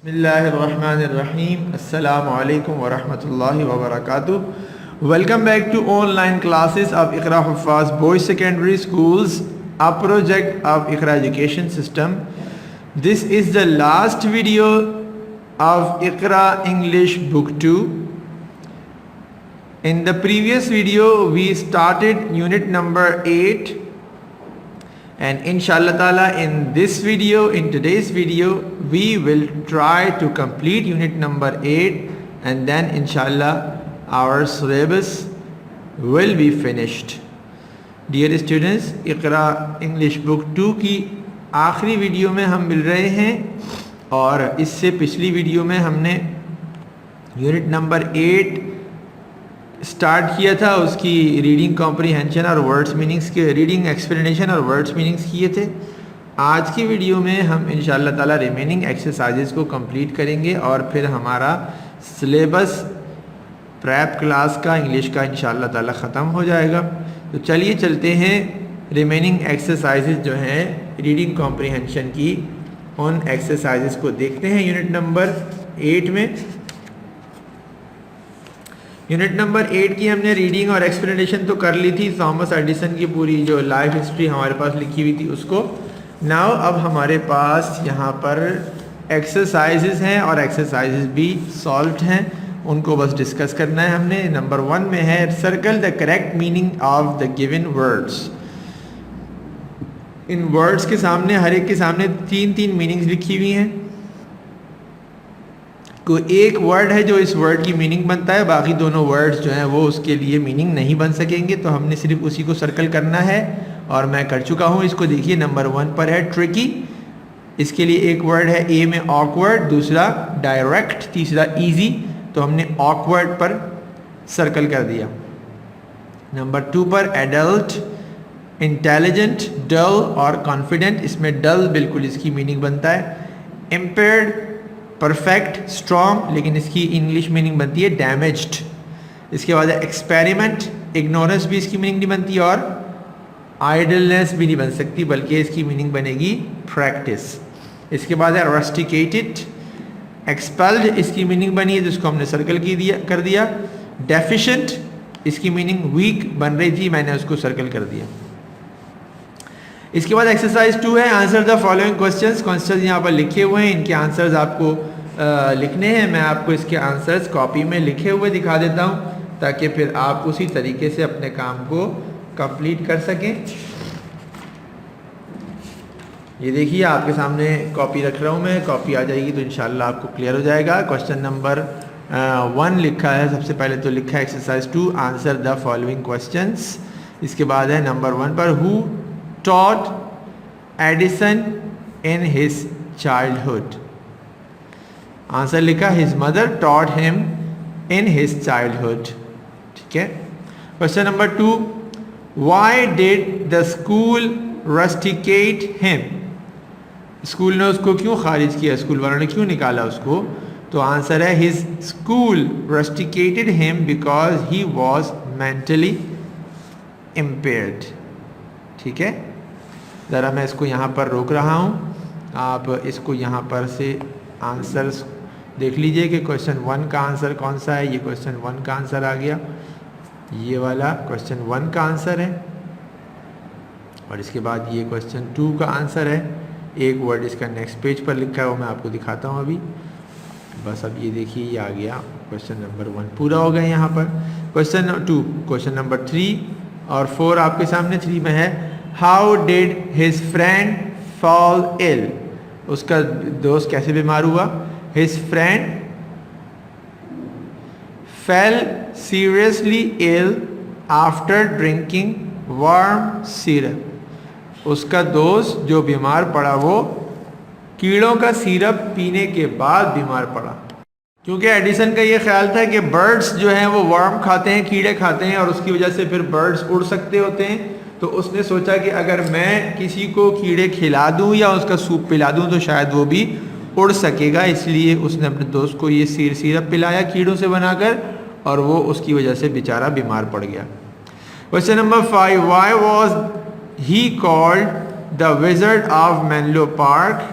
बिस्मिल्लाहिर्रहमानिर्रहीम अस्सलामु अलैकुम वरहमतुल्लाहि वबरकातुहू. Welcome back to online classes of Iqra Huffaz Boys Secondary Schools, a project of Iqra Education System. This is the last video of Iqra English Book 2. In the previous video we started unit number 8, and inshallah ta'ala in today's video we will try to complete unit number 8, and then inshallah our syllabus will be finished. Dear students, Iqra English Book 2 की आखिरी video में हम मिल रहे हैं, और इससे पिछली video में हमने यूनिट नंबर 8 स्टार्ट किया था. उसकी रीडिंग कॉम्प्रीहेंशन और वर्ड्स मीनिंग्स के रीडिंग एक्सप्लेनेशन और वर्ड्स मीनिंग्स किए थे. आज की वीडियो में हम इंशाल्लाह ताला रिमेनिंग एक्सरसाइजेस को कंप्लीट करेंगे और फिर हमारा सिलेबस प्रेप क्लास का इंग्लिश का इंशाल्लाह ताला ख़त्म हो जाएगा. तो चलिए चलते हैं रिमेनिंग एक्सरसाइजेस जो हैं रीडिंग कॉम्प्रीहेंशन की, उन एक्सरसाइजेस को देखते हैं. यूनिट नंबर 8 में यूनिट नंबर 8 की हमने रीडिंग और एक्सप्लेनेशन तो कर ली थी. थॉमस एडिसन की पूरी जो लाइफ हिस्ट्री हमारे पास लिखी हुई थी उसको. नाउ अब हमारे पास यहाँ पर एक्सरसाइजेस हैं और एक्सरसाइजेस भी सॉल्व हैं, उनको बस डिस्कस करना है हमने. नंबर 1 में है circle the correct meaning of the given words. In words के सामने हर एक के सामने 3-3 मीनिंग्स लिखी हुई हैं. कोई एक वर्ड है जो इस वर्ड की मीनिंग बनता है, बाकी दोनों वर्ड्स जो हैं वो उसके लिए मीनिंग नहीं बन सकेंगे. तो हमने सिर्फ उसी को सर्कल करना है और मैं कर चुका हूँ. इसको देखिए, नंबर 1 पर है ट्रिकी. इसके लिए एक वर्ड है ए में ऑकवर्ड, दूसरा डायरेक्ट, तीसरा इजी. तो हमने ऑकवर्ड पर सर्कल कर दिया. नंबर 2 पर एडल्ट, इंटेलिजेंट, डल और कॉन्फिडेंट. इसमें डल बिल्कुल इसकी मीनिंग बनता है. इम्पेयर्ड, परफेक्ट, स्ट्रॉन्ग, लेकिन इसकी इंग्लिश मीनिंग बनती है डैमेज्ड. इसके बाद है एक्सपेरिमेंट, इग्नोरेंस भी इसकी मीनिंग नहीं बनती, और आइडलनेस भी नहीं बन सकती, बल्कि इसकी मीनिंग बनेगी प्रैक्टिस. इसके बाद है रस्टिकेटेड, एक्सपेल्ड इसकी मीनिंग बनी है जिसको हमने सर्कल कर दिया. डेफिशिएंट, इसकी मीनिंग वीक बन रही थी, मैंने उसको सर्कल कर दिया. इसके बाद एक्सरसाइज 2 है answer the following questions. Questions यहाँ पर लिखे हुए हैं, इनके आंसर्स आपको लिखने हैं. मैं आपको इसके आंसर्स कॉपी में लिखे हुए दिखा देता हूँ ताकि फिर आप उसी तरीके से अपने काम को कंप्लीट कर सकें. ये देखिए आपके सामने कॉपी रख रहा हूँ मैं, कॉपी आ जाएगी तो इंशाल्लाह आपको क्लियर हो जाएगा. क्वेश्चन नंबर 1 लिखा है, सबसे पहले तो लिखा है exercise 2 answer the following questions. इसके बाद है नंबर 1 पर who taught Edison in his childhood. Answer लिखा his mother taught him in his childhood. ठीक है. Question number 2 why did the school rusticate him. School ने उसको क्यों खारिज किया, स्कूल वालों ने क्यों निकाला उसको. तो आंसर है his school rusticated him because he was mentally impaired. ठीक है. ज़रा मैं इसको यहाँ पर रोक रहा हूँ, आप इसको यहाँ पर से आंसर्स देख लीजिए कि क्वेश्चन 1 का आंसर कौन सा है. ये क्वेश्चन 1 का आंसर आ गया, ये वाला क्वेश्चन 1 का आंसर है, और इसके बाद ये क्वेश्चन 2 का आंसर है. एक वर्ड इसका नेक्स्ट पेज पर लिखा है, वो मैं आपको दिखाता हूँ अभी. बस अब ये देखिए, ये आ गया क्वेश्चन नंबर 1 पूरा हो गया यहाँ पर. क्वेश्चन 2, क्वेश्चन नंबर 3 और 4 आपके सामने. 3 में है how did his friend fall ill. उसका दोस्त कैसे बीमार हुआ. His friend fell seriously ill after drinking warm syrup. उसका दोस्त जो बीमार पड़ा वो कीड़ों का सिरप पीने के बाद बीमार पड़ा. क्योंकि एडिसन का ये ख्याल था कि बर्ड्स जो हैं वो वर्म खाते हैं, कीड़े खाते हैं, और उसकी वजह से फिर बर्ड्स उड़ सकते होते हैं. तो उसने सोचा कि अगर मैं किसी को कीड़े खिला दूं या उसका सूप पिला दूं तो शायद वो भी उड़ सकेगा. इसलिए उसने अपने दोस्त को ये सिरप पिलाया कीड़ों से बनाकर, और वो उसकी वजह से बेचारा बीमार पड़ गया. Question number 5 why was he called the wizard of Menlo park.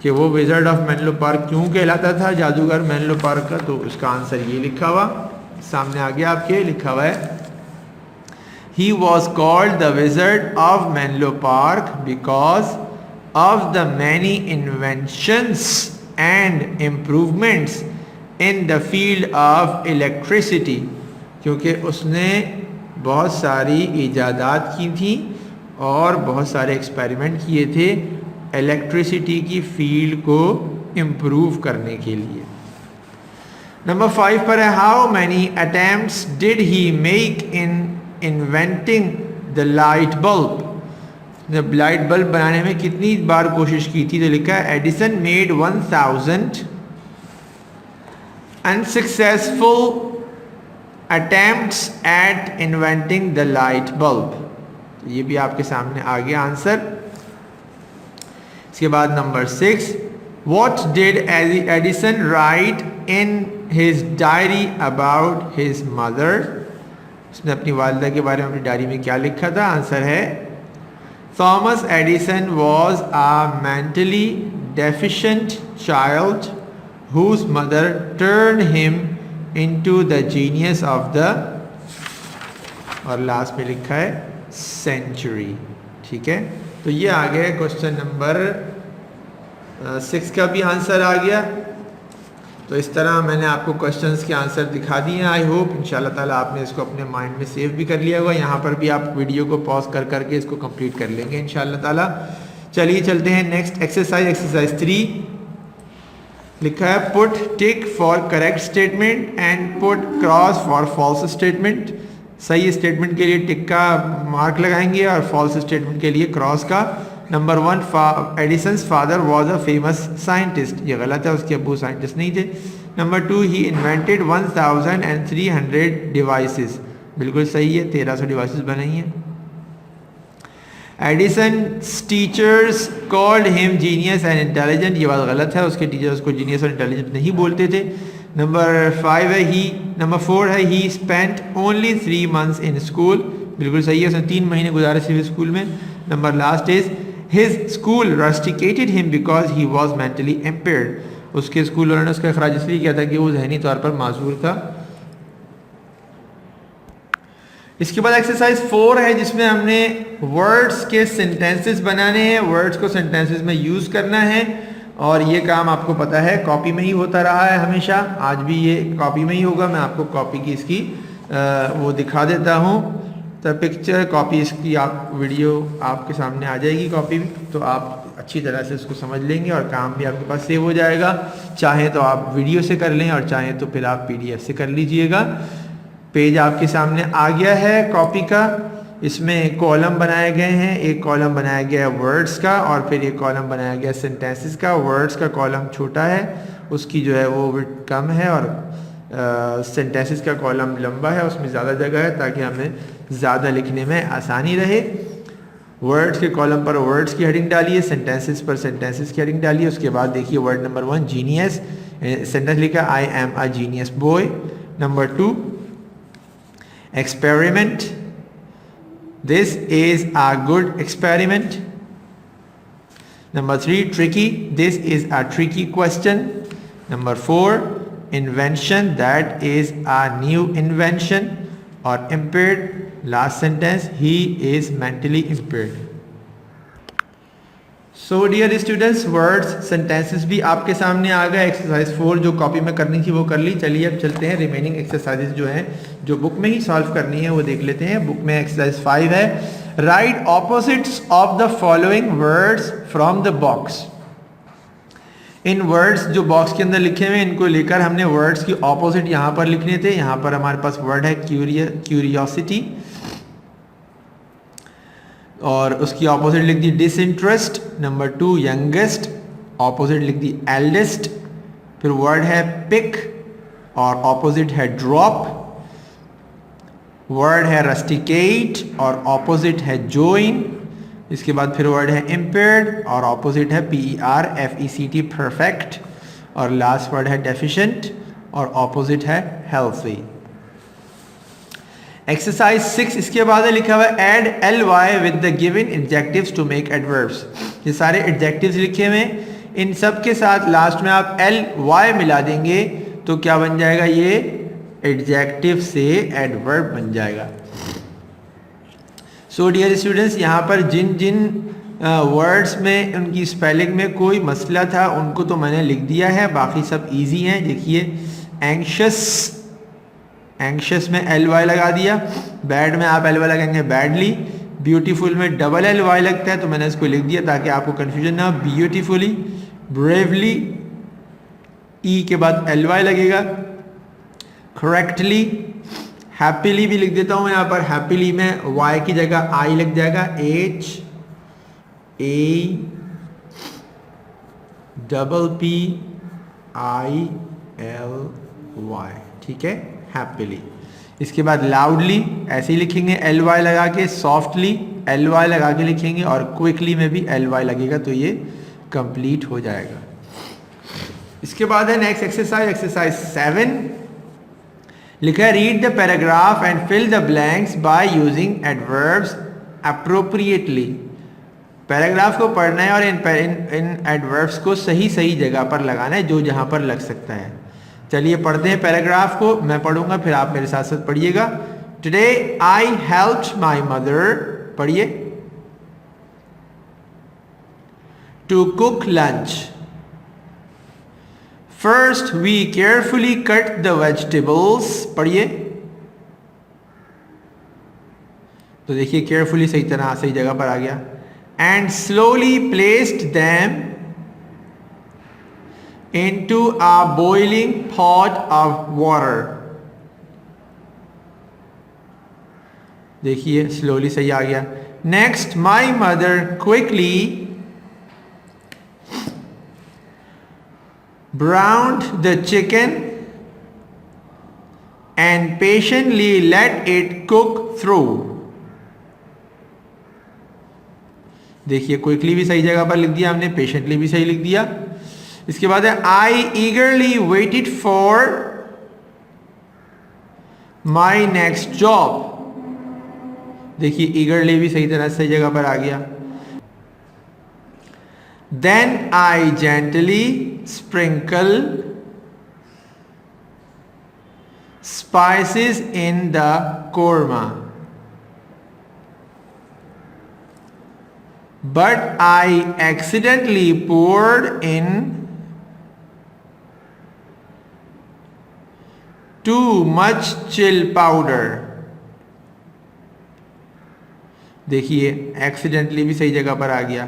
कि वो विजर्ड ऑफ मेनलो पार्क क्यों कहलाता था, जादूगर मेनलो पार्क का, तो उसका आंसर ये लिखा हुआ सामने आ गया आपके, लिखा हुआ है He was called the Wizard of Menlo Park because of the many inventions and improvements in the field of electricity, क्योंकि उसने बहुत सारी इजादात की थी और बहुत सारे एक्सपेरिमेंट किए थे इलेक्ट्रिसिटी की फील्ड को इम्प्रूव करने के लिए। नंबर 5 पर है how many attempts did he make in inventing the light bulb, जब लाइट बल्ब बनाने में कितनी बार कोशिश की थी, तो लिखा है Edison made 1000 unsuccessful attempts at inventing the light bulb. ये भी आपके सामने आ गया आंसर। इसके बाद number 6, what did Edison write in his diary about his mother, उसने अपनी वालिदा के बारे में अपनी डायरी में क्या लिखा था, आंसर है Thomas Edison was a mentally deficient child whose mother turn him into the genius of the, और लास्ट में लिखा है सेंचुरी। ठीक है, तो ये आ गया क्वेश्चन नंबर 6 का भी आंसर आ गया। तो इस तरह मैंने आपको क्वेश्चंस के आंसर दिखा दिए हैं। आई होप इंशाल्लाह ताला आपने इसको अपने माइंड में सेव भी कर लिया होगा। यहाँ पर भी आप वीडियो को पॉज कर करके इसको कंप्लीट कर लेंगे इंशाल्लाह ताला। चलिए चलते हैं नेक्स्ट एक्सरसाइज। एक्सरसाइज 3 लिखा है put tick for correct statement and put cross for false statement. सही स्टेटमेंट के लिए टिक का मार्क लगाएंगे और फॉल्स स्टेटमेंट के लिए क्रॉस का। Number 1, Edison's father was a famous scientist, ये गलत है, उसके अब्बू साइंटिस्ट नहीं थे। नंबर 2, ही इन्वेंटेड 1300 डिवाइसेस, बिल्कुल सही है, 1300 डिवाइसेस बनाई हैं। Edison teachers called him genius and intelligent, ये बात गलत है, उसके टीचर्स को जीनियस और इंटेलिजेंट नहीं बोलते थे। नंबर 4 है ही spent only 3 months in school, बिल्कुल सही है, उसने 3 महीने गुजारे सिर्फ स्कूल में। Number last is His school rusticated him because he was mentally impaired, उसके स्कूल वालों ने उसका इखराज इसलिए किया था कि वो जहनी तौर पर माजूर था। इसके बाद एक्सरसाइज 4 है जिसमें हमने वर्ड्स के सेंटेंसेस बनाने हैं, वर्ड्स को सेंटेंसेस में यूज करना है, और ये काम आपको पता है कॉपी में ही होता रहा है हमेशा, आज भी ये कॉपी में ही होगा। मैं आपको कॉपी की इसकी वो दिखा देता हूँ, तो पिक्चर कॉपी इसकी आप वीडियो आपके सामने आ जाएगी कॉपी, तो आप अच्छी तरह से इसको समझ लेंगे और काम भी आपके पास सेव हो जाएगा। चाहे तो आप वीडियो से कर लें और चाहे तो फिर आप PDF से कर लीजिएगा। पेज आपके सामने आ गया है कॉपी का, इसमें कॉलम बनाए गए हैं, एक कॉलम बनाया गया है वर्ड्स का और फिर एक कॉलम बनाया गया सेंटेंसेस का। वर्ड्स का कॉलम छोटा है, उसकी जो है वो विड्थ कम है, और सेंटेंसेस का कॉलम लंबा है, उसमें ज़्यादा जगह है ताकि हमें ज़्यादा लिखने में आसानी रहे। वर्ड्स के कॉलम पर वर्ड्स की हेडिंग डालिए, सेंटेंसेस पर सेंटेंसेस की हेडिंग डालिए। उसके बाद देखिए वर्ड नंबर 1 जीनियस, सेंटेंस लिखा I am a genius boy. Number 2 experiment, this is a good experiment. Number 3 tricky, this is a tricky question. Number 4 invention, that is a new invention, or impaired, last sentence, he is mentally impaired. So dear students, words sentences भी आपके सामने आ गए। Exercise 4 जो copy में करनी थी वो कर ली। चलिए अब चलते हैं रिमेनिंग एक्सरसाइजेज जो हैं जो बुक में ही सॉल्व करनी है वो देख लेते हैं। बुक में एक्सरसाइज 5 है, right opposites of the following words from the box. In words जो बॉक्स के अंदर लिखे हुए हैं इनको लेकर हमने वर्ड्स की ऑपोजिट यहाँ पर लिखने थे। यहाँ पर हमारे पास वर्ड है क्यूरियोसिटी, और उसकी ऑपोजिट लिख दी डिसइंटरेस्ट। नंबर 2 यंगेस्ट, ऑपोजिट लिख दी एल्डेस्ट। फिर वर्ड है पिक और ऑपोजिट है ड्रॉप। वर्ड है रस्टिकेट और ऑपोजिट है जोइन। इसके बाद फिर वर्ड है इम्पेयर्ड और ऑपोजिट है PERFECT परफेक्ट। और लास्ट वर्ड है डेफिशिएंट और ऑपोजिट है हेल्थी। एक्सरसाइज 6 इसके बाद है लिखा हुआ है add ly with the given adjectives to make adverbs. ये सारे एडजेक्टिव्स लिखे हुए हैं, इन सब के साथ लास्ट में आप एल वाई मिला देंगे तो क्या बन जाएगा, ये एडजेक्टिव से एडवर्ब बन जाएगा। सो डियर स्टूडेंट्स, यहाँ पर जिन जिन वर्ड्स में उनकी स्पेलिंग में कोई मसला था उनको तो मैंने लिख दिया है, बाकी सब इजी हैं। देखिए एंग्शियस, एंग्शियस में एल वाई लगा दिया, बैड में आप एल वाई लगाएंगे बैडली, ब्यूटीफुल में डबल एल वाई लगता है तो मैंने इसको लिख दिया ताकि आपको कन्फ्यूजन ना हो, ब्यूटीफुली, ब्रेवली ई के बाद एल वाई लगेगा, करेक्टली, हैप्पीली भी लिख देता हूँ यहाँ पर, हैप्पीली में वाई की जगह आई लग जाएगा, H A double P I L Y, ठीक है, हैप्पीली। इसके बाद लाउडली ऐसे ही लिखेंगे एल वाई लगा के, सॉफ्टली एल वाई लगा के लिखेंगे और क्विकली में भी एल वाई लगेगा तो ये कंप्लीट हो जाएगा। इसके बाद है नेक्स्ट एक्सरसाइज, एक्सरसाइज 7 लिखा है read the paragraph and fill the blanks by using adverbs appropriately. Paragraph को पढ़ना है और इन एडवर्ब्स को सही सही जगह पर लगाना है, जो जहां पर लग सकता है। चलिए पढ़ते हैं पैराग्राफ को, मैं पढ़ूंगा फिर आप मेरे साथ साथ पढ़िएगा। Today I helped my mother, पढ़िए, to cook lunch. First we carefully cut the vegetables, पढ़िए। तो देखिए केयरफुली सही तरह सही जगह पर आ गया। And slowly placed them into a boiling pot of water। देखिए स्लोली सही आ गया। Next my mother quickly browned the chicken and patiently let it cook through। देखिए क्विकली भी सही जगह पर लिख दिया हमने, पेशेंटली भी सही लिख दिया। इसके बाद है I eagerly waited for my next job. देखिए ईगरली भी सही तरह से जगह पर आ गया। Then I gently sprinkle spices in the korma, but I accidentally poured in too much chill powder। देखिए एक्सीडेंटली भी सही जगह पर आ गया।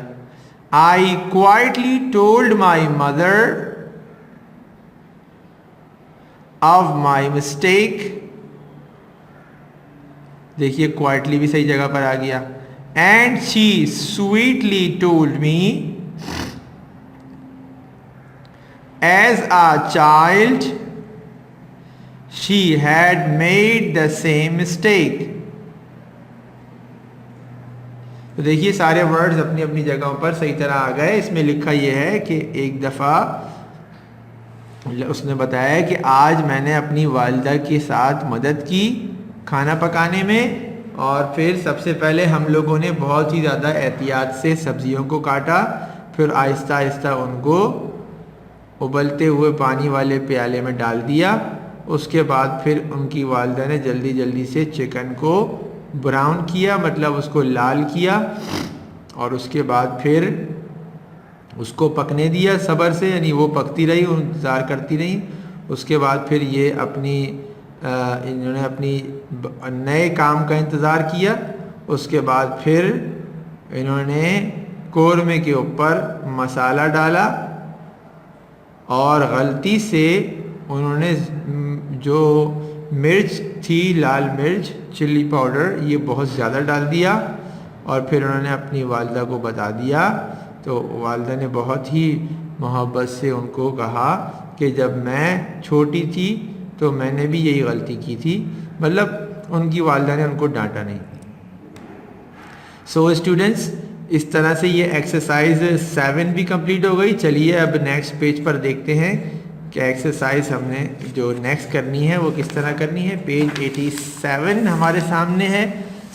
I quietly told my mother of my mistake. देखिए क्वाइटली भी सही जगह पर आ गया। And she sweetly told me as a child she had made the same mistake। तो देखिए सारे वर्ड्स अपनी अपनी जगहों पर सही तरह आ गए। इसमें लिखा यह है कि एक दफ़ा उसने बताया कि आज मैंने अपनी वालिदा के साथ मदद की खाना पकाने में, और फिर सबसे पहले हम लोगों ने बहुत ही ज़्यादा एहतियात से सब्जियों को काटा, फिर आहिस्ता आहिस्ता उनको उबलते हुए पानी वाले प्याले में डाल दिया। उसके बाद फिर उनकी वालिदा ने जल्दी जल्दी से चिकन को ब्राउन किया, मतलब उसको लाल किया, और उसके बाद फिर उसको पकने दिया सब्र से, यानी वो पकती रही, इंतज़ार करती रही। उसके बाद फिर ये इन्होंने अपनी नए काम का इंतज़ार किया। उसके बाद फिर इन्होंने कोरमे के ऊपर मसाला डाला और गलती से उन्होंने जो मिर्च थी, लाल मिर्च, चिल्ली पाउडर, ये बहुत ज़्यादा डाल दिया, और फिर उन्होंने अपनी वालिदा को बता दिया। तो वालिदा ने बहुत ही मोहब्बत से उनको कहा कि जब मैं छोटी थी तो मैंने भी यही गलती की थी, मतलब उनकी वालिदा ने उनको डांटा नहीं। सो स्टूडेंट्स, इस तरह से ये एक्सरसाइज 7 भी कंप्लीट हो गई। चलिए अब नेक्स्ट पेज पर देखते हैं कि एक्सरसाइज हमने जो नेक्स्ट करनी है वो किस तरह करनी है। पेज 87 हमारे सामने है।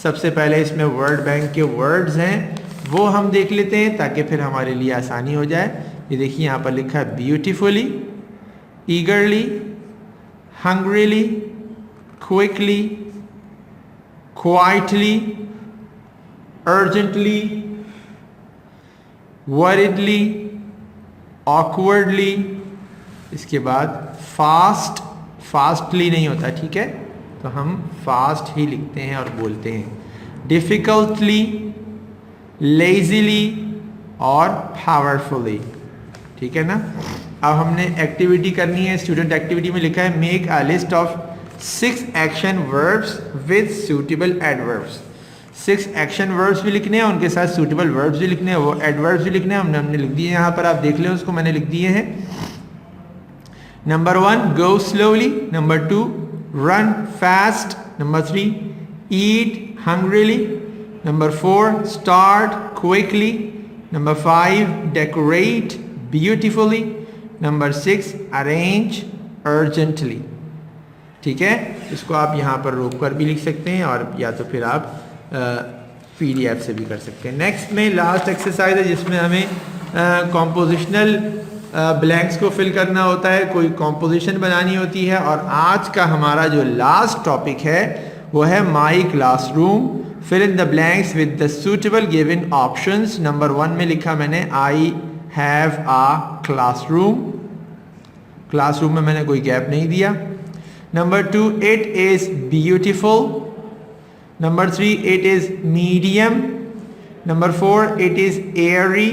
सबसे पहले इसमें वर्ड बैंक के वर्ड्स हैं वो हम देख लेते हैं ताकि फिर हमारे लिए आसानी हो जाए। ये देखिए यहाँ पर लिखा है beautifully, eagerly, hungrily, quickly, quietly, urgently, worriedly, awkwardly, इसके बाद फास्ट, फास्टली नहीं होता, ठीक है, तो हम फास्ट ही लिखते हैं और बोलते हैं, डिफिकल्टली, लेजीली और पावरफुली, ठीक है ना। अब हमने एक्टिविटी करनी है। स्टूडेंट एक्टिविटी में लिखा है make a list of 6 action verbs with suitable adverbs. 6 action verbs भी लिखने हैं, उनके साथ सूटेबल वर्ब्स भी लिखने हैं, वो एडवर्ब्स भी लिखने हैं, हमने लिख दिए यहाँ पर, आप देख लें उसको, मैंने लिख दिए हैं। Number 1 go slowly, number 2 run fast, number 3 eat hungrily, number 4 start quickly, number 5 decorate beautifully, number 6 arrange urgently. ठीक है, इसको आप यहाँ पर रोक कर भी लिख सकते हैं और या तो फिर आप PDF से भी कर सकते हैं। नेक्स्ट में लास्ट एक्सरसाइज है जिसमें हमें कॉम्पोजिशनल ब्लैंक्स को फिल करना होता है, कोई कॉम्पोजिशन बनानी होती है। और आज का हमारा जो लास्ट टॉपिक है वो है my classroom. Fill in the blanks with the suitable given options. Number 1 में लिखा मैंने I have a classroom, classroom में मैंने कोई गैप नहीं दिया। Number 2 it is beautiful, number 3 it is medium, number 4 it is airy,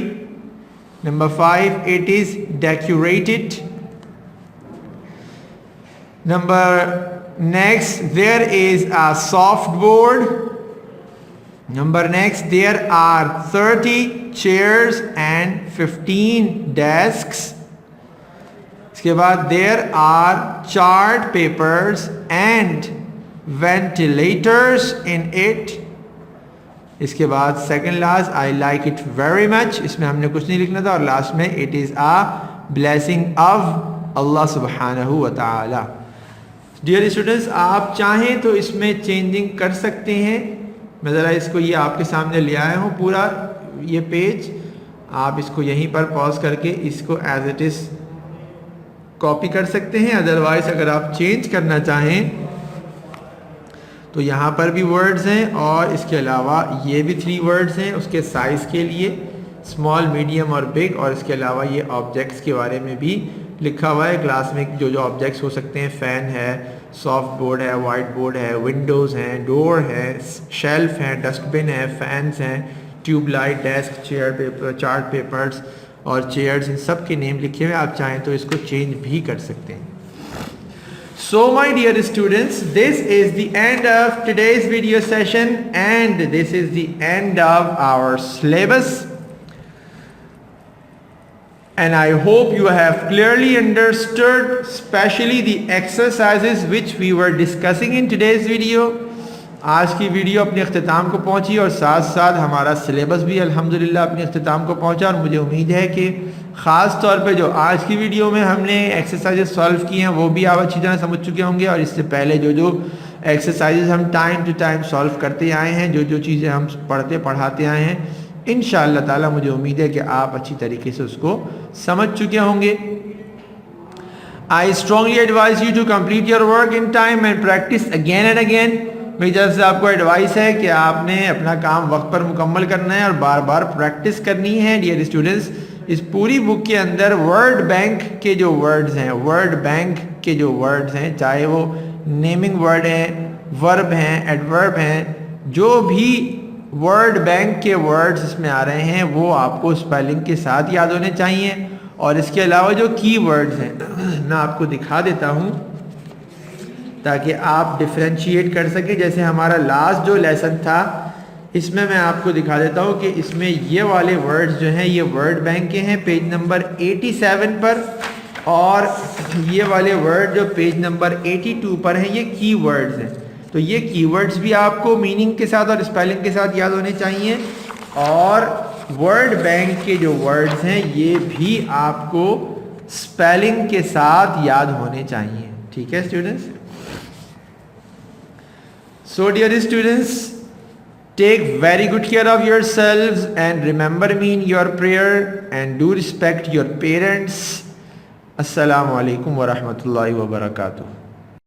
number 5 it is decorated. Next there is a soft board. Next there are 30 chairs and 15 desks. इसके बाद there are chart papers and ventilators in it. इसके बाद second last I like it very much, इसमें हमने कुछ नहीं लिखना था। और लास्ट में it is a blessing of Allah सुब्हानहू व तआला। डियर स्टूडेंट्स, आप चाहें तो इसमें चेंजिंग कर सकते हैं। मैं ज़रा इसको ये आपके सामने ले आया हूँ पूरा ये पेज, आप इसको यहीं पर पॉज करके इसको एज इट इज़ कॉपी कर सकते हैं। अदरवाइज अगर आप चेंज करना चाहें तो यहाँ पर भी वर्ड्स हैं और इसके अलावा ये भी 3 वर्ड्स हैं उसके साइज़ के लिए, स्मॉल, मीडियम और बिग। और इसके अलावा ये ऑब्जेक्ट्स के बारे में भी लिखा हुआ है, क्लास में जो जो ऑब्जेक्ट्स हो सकते हैं, फ़ैन है, सॉफ्ट बोर्ड है, वाइट बोर्ड है, विंडोज़ हैं, डोर है, शेल्फ है, डस्टबिन है, फैंस हैं, tubelight, desk, chair paper, chart papers और चेयर्स, इन सब के नेम लिखे हुए। आप चाहें तो इसको चेंज भी कर सकते हैं। So my dear students, this is the end of today's video session and this is the end of our syllabus, and I hope you have clearly understood especially the exercises which we were discussing in today's video. आज की video अपने अख्तिताम को पहुंची और साथ साथ हमारा syllabus भी अल्हम्दुलिल्लाह अपने अख्तिताम को पहुंचा। और मुझे उम्मीद है कि ख़ास तौर पे जो आज की वीडियो में हमने एक्सरसाइजेस सॉल्व की हैं वो भी आप अच्छी तरह समझ चुके होंगे। और इससे पहले जो जो एक्सरसाइजेस हम टाइम टू टाइम सॉल्व करते आए हैं, जो जो चीज़ें हम पढ़ाते आए हैं, इंशाअल्लाह ताला मुझे उम्मीद है कि आप अच्छी तरीके से उसको समझ चुके होंगे। I strongly advise you to complete your work in time and practise again and again. मेरी तरफ से आपको एडवाइस है कि आपने अपना काम वक्त पर मुकम्मल करना है और बार बार प्रैक्टिस करनी है। डियर स्टूडेंट्स, इस पूरी बुक के अंदर वर्ड बैंक के जो वर्ड्स हैं, वर्ड बैंक के जो वर्ड्स हैं, चाहे वो नेमिंग वर्ड हैं, वर्ब हैं, एडवर्ब हैं, जो भी वर्ड बैंक के वर्ड्स इसमें आ रहे हैं वो आपको स्पेलिंग के साथ याद होने चाहिए। और इसके अलावा जो की वर्ड्स हैं मैं आपको दिखा देता हूँ ताकि आप डिफ्रेंशिएट कर सकें। जैसे हमारा लास्ट जो लेसन था इसमें मैं आपको दिखा देता हूँ कि इसमें ये वाले वर्ड्स जो हैं ये वर्ड बैंक के हैं पेज नंबर 87 पर, और ये वाले वर्ड जो पेज नंबर 82 पर हैं ये की वर्ड्स हैं। तो ये की वर्ड्स भी आपको मीनिंग के साथ और स्पेलिंग के साथ याद होने चाहिए, और वर्ड बैंक के जो वर्ड्स हैं ये भी आपको स्पेलिंग के साथ याद होने चाहिए। ठीक है students? So dear students, Take very good care of yourselves and remember me in your prayer and do respect your parents. Assalamu alaikum wa rahmatullahi wa barakatuh.